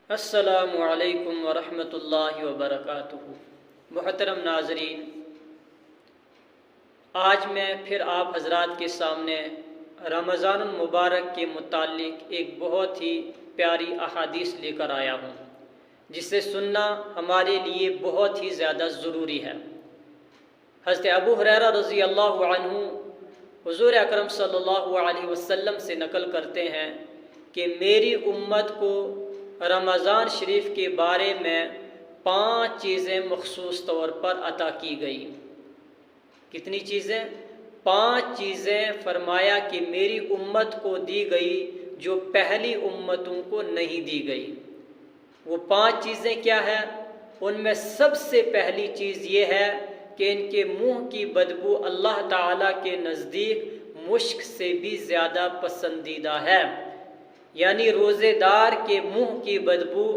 السلام علیکم ورحمۃ اللہ وبرکاتہ۔ محترم ناظرین، آج میں پھر آپ حضرات کے سامنے رمضان المبارک کے متعلق ایک بہت ہی پیاری احادیث لے کر آیا ہوں، جسے سننا ہمارے لیے بہت ہی زیادہ ضروری ہے۔ حضرت ابو ہریرہ رضی اللہ عنہ حضور اکرم صلی اللہ علیہ وسلم سے نقل کرتے ہیں کہ میری امت کو رمضان شریف کے بارے میں 5 چیزیں مخصوص طور پر عطا کی گئی۔ کتنی چیزیں؟ 5 چیزیں فرمایا کہ میری امت کو دی گئی جو پہلی امتوں کو نہیں دی گئی۔ وہ 5 چیزیں کیا ہیں؟ ان میں سب سے پہلی چیز یہ ہے کہ ان کے منہ کی بدبو اللہ تعالیٰ کے نزدیک مشک سے بھی زیادہ پسندیدہ ہے۔ یعنی روزے دار کے منہ کی بدبو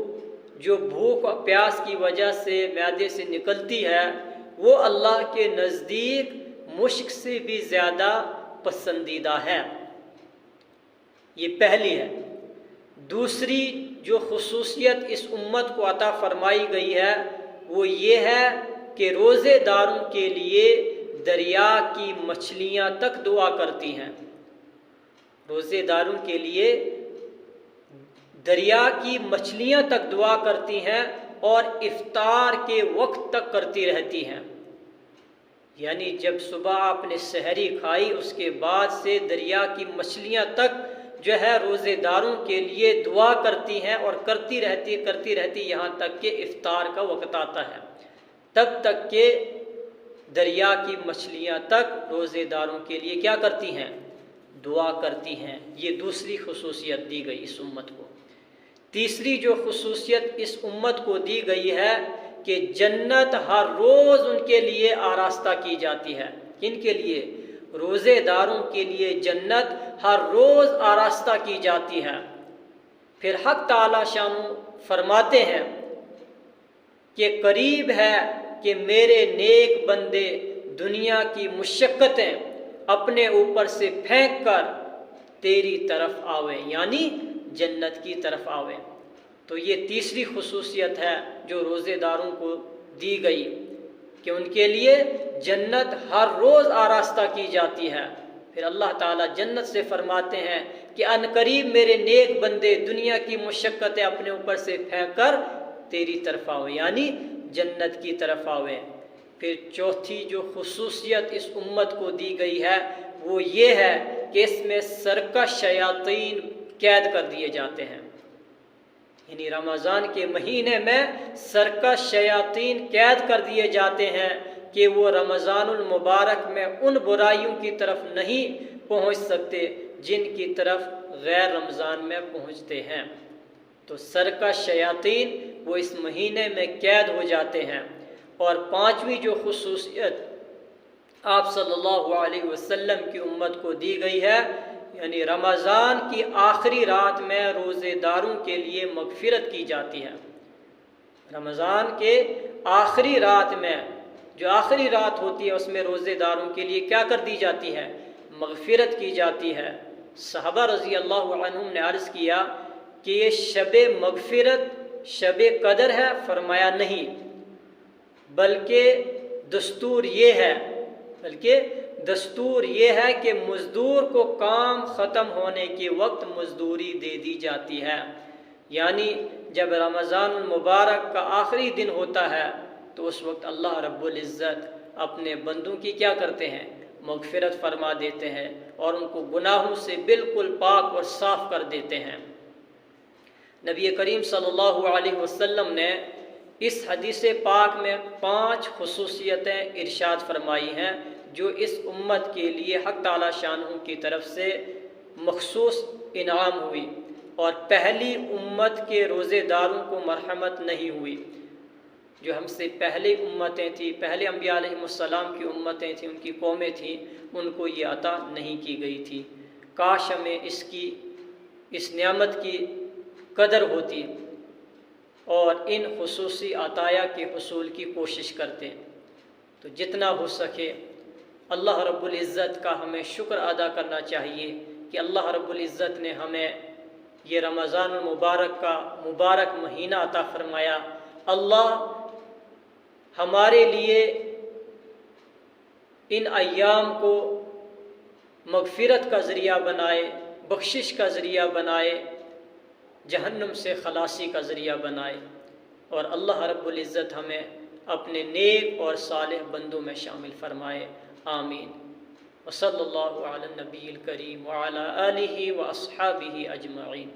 جو بھوک اور پیاس کی وجہ سے معدے سے نکلتی ہے، وہ اللہ کے نزدیک مشک سے بھی زیادہ پسندیدہ ہے۔ یہ پہلی ہے۔ دوسری جو خصوصیت اس امت کو عطا فرمائی گئی ہے وہ یہ ہے کہ روزے داروں کے لیے دریا کی مچھلیاں تک دعا کرتی ہیں۔ روزے داروں کے لیے دریا کی مچھلیاں تک دعا کرتی ہیں اور افطار کے وقت تک کرتی رہتی ہیں۔ یعنی جب صبح آپ نے سحری کھائی، اس کے بعد سے دریا کی مچھلیاں تک جو ہے روزے داروں کے لیے دعا کرتی ہیں اور کرتی رہتی یہاں تک کہ افطار کا وقت آتا ہے، تب تک کہ دریا کی مچھلیاں تک روزے داروں کے لیے کیا کرتی ہیں؟ دعا کرتی ہیں۔ یہ دوسری خصوصیت دی گئی اس امت کو۔ تیسری جو خصوصیت اس امت کو دی گئی ہے کہ جنت ہر روز ان کے لیے آراستہ کی جاتی ہے۔ کن کے لیے؟ روزے داروں کے لیے جنت ہر روز آراستہ کی جاتی ہے۔ پھر حق تعالی شان فرماتے ہیں کہ قریب ہے کہ میرے نیک بندے دنیا کی مشقتیں اپنے اوپر سے پھینک کر تیری طرف آویں، یعنی جنت کی طرف آویں۔ تو یہ تیسری خصوصیت ہے جو روزے داروں کو دی گئی کہ ان کے لیے جنت ہر روز آراستہ کی جاتی ہے۔ پھر اللہ تعالیٰ جنت سے فرماتے ہیں کہ ان قریب میرے نیک بندے دنیا کی مشقتیں اپنے اوپر سے پھینک کر تیری طرف آویں، یعنی جنت کی طرف آویں۔ پھر چوتھی جو خصوصیت اس امت کو دی گئی ہے وہ یہ ہے کہ اس میں سرکش شیاطین قید کر دیے جاتے ہیں۔ یعنی رمضان کے مہینے میں سرکش شیاطین قید کر دیے جاتے ہیں کہ وہ رمضان المبارک میں ان برائیوں کی طرف نہیں پہنچ سکتے جن کی طرف غیر رمضان میں پہنچتے ہیں۔ تو سرکش شیاطین وہ اس مہینے میں قید ہو جاتے ہیں۔ اور 5ویں جو خصوصیت آپ صلی اللہ علیہ وسلم کی امت کو دی گئی ہے، یعنی رمضان کی آخری رات میں روزے داروں کے لیے مغفرت کی جاتی ہے۔ رمضان کے آخری رات میں جو آخری رات ہوتی ہے اس میں روزے داروں کے لیے کیا کر دی جاتی ہے؟ مغفرت کی جاتی ہے۔ صحابہ رضی اللہ عنہم نے عرض کیا کہ یہ شب مغفرت شب قدر ہے؟ فرمایا نہیں، بلکہ دستور یہ ہے کہ مزدور کو کام ختم ہونے کے وقت مزدوری دے دی جاتی ہے۔ یعنی جب رمضان المبارک کا آخری دن ہوتا ہے تو اس وقت اللہ رب العزت اپنے بندوں کی کیا کرتے ہیں؟ مغفرت فرما دیتے ہیں اور ان کو گناہوں سے بالکل پاک اور صاف کر دیتے ہیں۔ نبی کریم صلی اللہ علیہ وسلم نے اس حدیث پاک میں 5 خصوصیتیں ارشاد فرمائی ہیں جو اس امت کے لیے حق تعالی شانہ کی طرف سے مخصوص انعام ہوئی، اور پہلی امت کے روزے داروں کو مرحمت نہیں ہوئی۔ جو ہم سے پہلے امتیں تھیں، پہلے انبیاء علیہ السلام کی امتیں تھیں، ان کی قومیں تھیں، ان کو یہ عطا نہیں کی گئی تھی۔ کاش ہمیں اس نعمت کی قدر ہوتی اور ان خصوصی عطایا کے حصول کی کوشش کرتے۔ تو جتنا ہو سکے اللہ رب العزت کا ہمیں شکر ادا کرنا چاہیے کہ اللہ رب العزت نے ہمیں یہ رمضان المبارک کا مبارک مہینہ عطا فرمایا۔ اللہ ہمارے لیے ان ایام کو مغفرت کا ذریعہ بنائے، بخشش کا ذریعہ بنائے، جہنم سے خلاصی کا ذریعہ بنائے، اور اللہ رب العزت ہمیں اپنے نیک اور صالح بندوں میں شامل فرمائے، آمین۔ وصلی اللہ علی النبی الکریم وعلی آلہ واصحابہ اجمعین۔